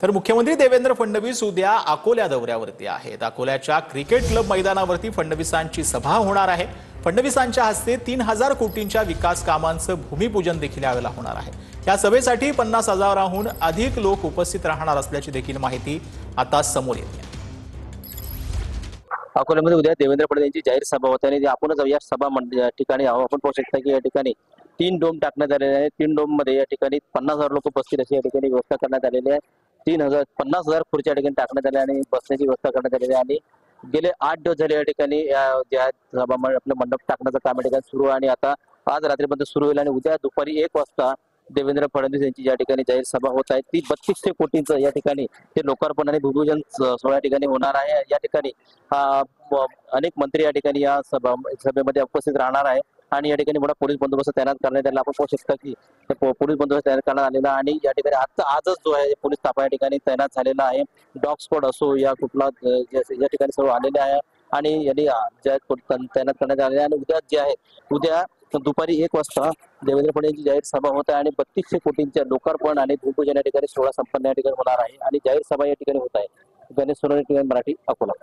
तर मुख्यमंत्री देवेंद्र फडणवीस उद्या अकोला दौऱ्यावरती आहेत। अकोल्याच्या क्रिकेट क्लब मैदानावरती फडणवीसांची सभा होणार आहे। फडणवीसांच्या हस्ते 3000 कोटींच्या विकास कामांचं भूमिपूजन देखील यावेळेला होणार आहे। या सभेसाठी 50,000हून अधिक लोक उपस्थित राहणार असल्याची देखील माहिती आता समोर येते। अकोल्यामध्ये उद्या देवेंद्र फडणवीस यांची जाहीर सभा होते आणि आपण या सभा ठिकाणी आपण पाहू शकता की या ठिकाणी 3 डोम टाकण्यात आलेले आहे। 3 डोम मध्ये या ठिकाणी 50,000 लोक बसतील अशी या ठिकाणी व्यवस्था करण्यात आलेली आहे। 50,000 खुर्च्या या ठिकाणी टाकण्यात आल्या आणि बसण्याची व्यवस्था करण्यात आलेली आहे। आणि गेले 8 दिवस झाले या ठिकाणी ज्या सभा आपलं मंडप टाकण्याचं काम या ठिकाणी सुरू आहे आणि आता आज रात्रीपर्यंत सुरू होईल आणि उद्या दुपारी 1 वाजता देवेंद्र फडणवीस यांची या ठिकाणी जाहीर सभा होत आहे ती 3200 कोटींचं या ठिकाणी ते लोकार्पण आणि भूमिपूजन सोहळ्या ठिकाणी होणार आहे। या ठिकाणी अनेक मंत्री या ठिकाणी या सभेमध्ये उपस्थित राहणार आहे आणि या ठिकाणी मोठा पोलीस बंदोबस्त तैनात करण्यात आलेला आपण पाहू शकता की पोलीस बंदोबस्त तैनात करण्यात आलेला आणि या ठिकाणी आजच जो आहे पोलीस ताफा या ठिकाणी तैनात झालेला आहे। डॉग स्क्वॉड असो या कुठला या ठिकाणी सर्व आलेले आहे आणि यांनी तैनात करण्यात आलेले आहे। आणि उद्या जे आहे उद्या दुपारी 1 वाजता देवेंद्र फडणवीस यांची जाहीर सभा होत आहे आणि 3200 कोटींच्या लोकार्पण आणि भूमिपूजन या ठिकाणी सोहळा संपन्न या ठिकाणी होणार आहे आणि जाहीर सभा या ठिकाणी होत आहे। गणेश सोनवणे, मराठी, अकोला।